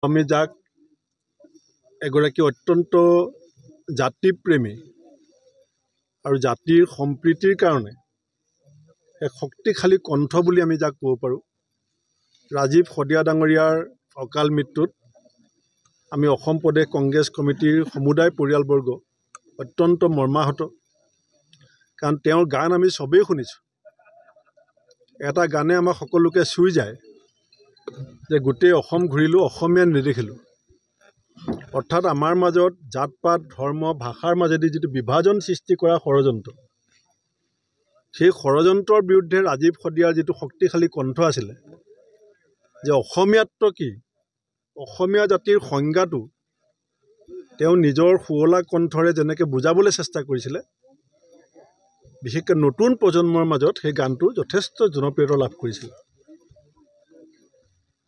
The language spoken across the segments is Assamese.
আমি যাক এগৰাকী অত্যন্ত জাতিপ্ৰেমী আৰু জাতিৰ সম্প্ৰীতিৰ কাৰণে এক শক্তিশালী কণ্ঠ বুলি আমি যাক ক'ব পাৰোঁ। ৰাজীৱ শদিয়া ডাঙৰীয়াৰ অকাল মৃত্যুত আমি অসম প্ৰদেশ কংগ্ৰেছ কমিটিৰ সমুদায় পৰিয়ালবৰ্গ অত্যন্ত মৰ্মাহত। কাৰণ তেওঁৰ গান আমি চবেই শুনিছোঁ। এটা গানে আমাক সকলোকে চুই যায় যে গোটেই অসম ঘূৰিলোঁ, অসমীয়া নেদেখিলোঁ। অৰ্থাৎ আমাৰ মাজত জাত পাত ধৰ্ম ভাষাৰ মাজেদি যিটো বিভাজন সৃষ্টি কৰা ষড়যন্ত্ৰ, সেই ষড়যন্ত্ৰৰ বিৰুদ্ধে ৰাজীৱ শদিয়াৰ যিটো শক্তিশালী কণ্ঠ আছিলে যে অসমীয়াত্ব কি, অসমীয়া জাতিৰ সংজ্ঞাটো তেওঁ নিজৰ শুৱলা কণ্ঠৰে যেনেকৈ বুজাবলৈ চেষ্টা কৰিছিলে, বিশেষকৈ নতুন প্ৰজন্মৰ মাজত সেই গানটো যথেষ্ট জনপ্ৰিয়তা লাভ কৰিছিল।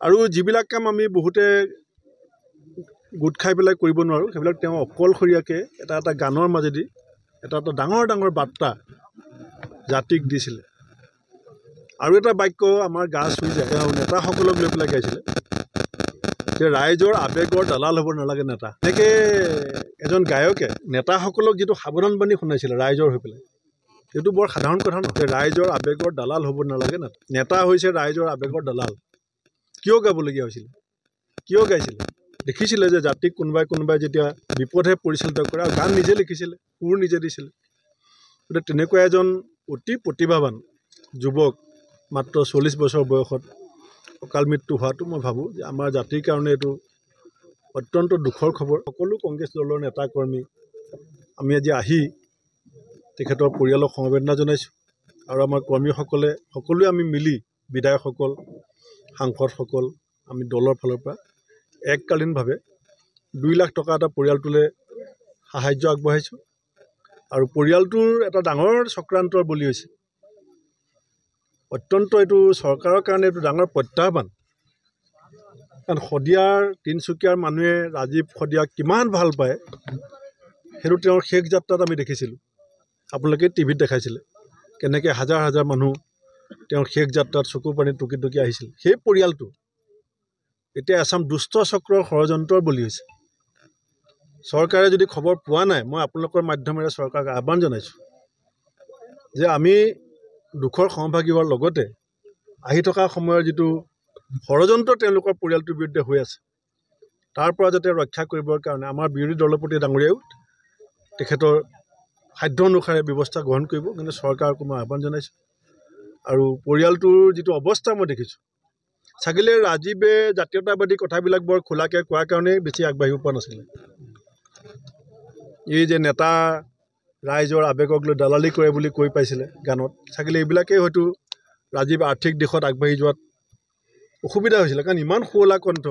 আৰু যিবিলাক কাম আমি বহুতে গোট খাই পেলাই কৰিব নোৱাৰোঁ, সেইবিলাক তেওঁ অকলশৰীয়াকৈ এটা এটা গানৰ মাজেদি এটা এটা ডাঙৰ ডাঙৰ বাৰ্তা জাতিক দিছিলে। আৰু এটা বাক্য আমাৰ গা চুই যায়, তেওঁ নেতাসকলক লৈ পেলাই গাইছিলে যে ৰাইজৰ আৱেগৰ দালাল হ'ব নালাগে নেতা। এনেকৈ এজন গায়কে নেতাসকলক যিটো সাৱধান বাণী শুনাইছিলে ৰাইজৰ হৈ পেলাই, সেইটো বৰ সাধাৰণ কথা নহয় যে ৰাইজৰ আৱেগৰ দালাল হ'ব নালাগে নেতা। নেতা হৈছে ৰাইজৰ আৱেগৰ দালাল। কিয় গাবলগীয়া হৈছিলে, কিয় গাইছিলে? দেখিছিলে যে জাতিক কোনোবাই যেতিয়া বিপদহে পৰিচালিত কৰে, আৰু গান নিজে লিখিছিলে, সুৰ নিজে দিছিলে। গতিকে তেনেকুৱা এজন অতি প্ৰতিভাৱান যুৱক মাত্ৰ 40 বছৰ বয়সত অকাল মৃত্যু হোৱাটো মই ভাবোঁ যে আমাৰ জাতিৰ কাৰণে এইটো অত্যন্ত দুখৰ খবৰ। সকলো কংগ্ৰেছ দলৰ নেতা কৰ্মী আমি আজি আহি তেখেতৰ পৰিয়ালক সমবেদনা জনাইছোঁ। আৰু আমাৰ কৰ্মীসকলে সকলোৱে আমি মিলি বিধায়কসকল, সাংসদসকল, আমি দলৰ ফালৰ পৰা এককালীনভাৱে 2 লাখ টকা এটা পৰিয়ালটোলৈ সাহাৰ্য আগবঢ়াইছোঁ। আৰু পৰিয়ালটোৰ এটা ডাঙৰ চক্ৰান্তৰ বলি হৈছে। অত্যন্ত এইটো চৰকাৰৰ কাৰণে এইটো ডাঙৰ প্ৰত্যাহ্বান। কাৰণ শদিয়াৰ তিনিচুকীয়াৰ মানুহে ৰাজীৱ শদিয়াক কিমান ভাল পায় সেইটো তেওঁৰ শেষ যাত্ৰাত আমি দেখিছিলোঁ। আপোনালোকে টিভিত দেখাইছিলে কেনেকৈ হাজাৰ হাজাৰ মানুহ তেওঁৰ শেষ যাত্ৰাত চকু পানী টুকি টুকি আহিছিল। সেই পৰিয়ালটো এতিয়া এচাম দুষ্ট চক্ৰৰ ষড়যন্ত্ৰৰ বলি হৈছে। চৰকাৰে যদি খবৰ পোৱা নাই, মই আপোনালোকৰ মাধ্যমেৰে চৰকাৰক আহ্বান জনাইছোঁ যে আমি দুখৰ সহভাগী হোৱাৰ লগতে আহি থকা সময়ৰ যিটো ষড়যন্ত্ৰ তেওঁলোকৰ পৰিয়ালটোৰ বিৰুদ্ধে হৈ আছে, তাৰ পৰা যাতে ৰক্ষা কৰিবৰ কাৰণে আমাৰ বিৰোধী দলপতি ডাঙৰীয়াও তেখেতৰ সাধ্য অনুসাৰে ব্যৱস্থা গ্ৰহণ কৰিব। কিন্তু চৰকাৰকো মই আহ্বান জনাইছোঁ। আৰু পৰিয়ালটোৰ যিটো অৱস্থা মই দেখিছোঁ, চাগিলে ৰাজীৱে জাতীয়তাবাদী কথাবিলাক বৰ খোলাকৈ কোৱাৰ কাৰণেই বেছি আগবাঢ়িব পৰা নাছিলে। এই যে নেতা ৰাইজৰ আৱেগক লৈ দালালি কৰে বুলি কৈ পাইছিলে গানত, চাগিলে এইবিলাকেই হয়তো ৰাজীৱ আৰ্থিক দিশত আগবাঢ়ি যোৱাত অসুবিধা হৈছিলে। কাৰণ ইমান শুৱলা কণ্ঠ,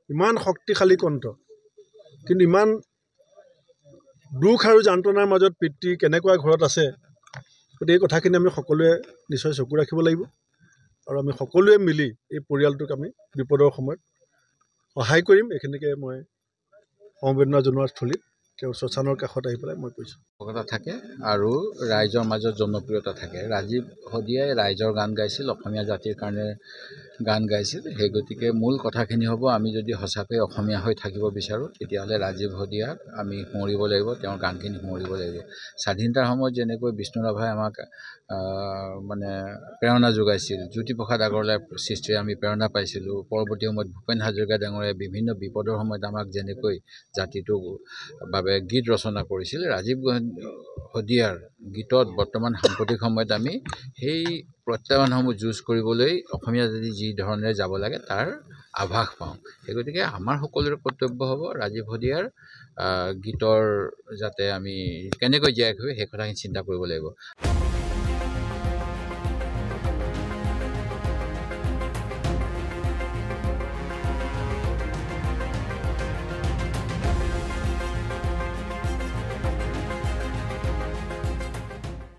ইমান শক্তিশালী কণ্ঠ, কিন্তু ইমান দুখ আৰু যন্ত্ৰণাৰ মাজত পিতৃ কেনেকুৱা ঘৰত আছে। গতিকে এই কথাখিনি আমি সকলোৱে নিশ্চয় চকু ৰাখিব লাগিব। আৰু আমি সকলোৱে মিলি এই পৰিয়ালটোক আমি বিপদৰ সময়ত সহায় কৰিম, এইখিনিকে মই সমবেদনা জনোৱাৰ স্থলীত তেওঁ শ্মশানৰ কাষত আহি পেলাই মই কৈছোঁ। থাকে আৰু ৰাইজৰ মাজত জনপ্ৰিয়তা থাকে। ৰাজীৱ শদিয়াই ৰাইজৰ গান গাইছিল, অসমীয়া জাতিৰ কাৰণে গান গাইছিল। সেই গতিকে মূল কথাখিনি হ'ব, আমি যদি সঁচাকৈ অসমীয়া হৈ থাকিব বিচাৰোঁ তেতিয়াহ'লে ৰাজীৱ শদিয়াক আমি সোঁৱৰিব লাগিব, তেওঁৰ গানখিনি সোঁৱৰিব লাগিব। স্বাধীনতাৰ সময়ত যেনেকৈ বিষ্ণুৰাভাই আমাক প্ৰেৰণা যোগাইছিল, জ্যোতিপ্ৰসাদ আগৰৱালাৰ সৃষ্টিৰে আমি প্ৰেৰণা পাইছিলোঁ। পৰৱৰ্তী সময়ত ভূপেন হাজৰিকা ডাঙৰীয়াই বিভিন্ন বিপদৰ সময়ত আমাক যেনেকৈ জাতিটোৰ বাবে গীত ৰচনা কৰিছিল, ৰাজীৱ শদিয়াৰ গীতত বৰ্তমান সাম্প্ৰতিক সময়ত আমি সেই প্ৰত্যাহ্বানসমূহ যুঁজ কৰিবলৈ অসমীয়া জাতি যি ধৰণে যাব লাগে তাৰ আভাস পাওঁ। সেই গতিকে আমাৰ সকলোৰে কৰ্তব্য হ'ব ৰাজীৱ শদিয়াৰ গীতৰ যাতে আমি কেনেকৈ জীয়াই ৰাখিব সেই কথাখিনি চিন্তা কৰিব লাগিব।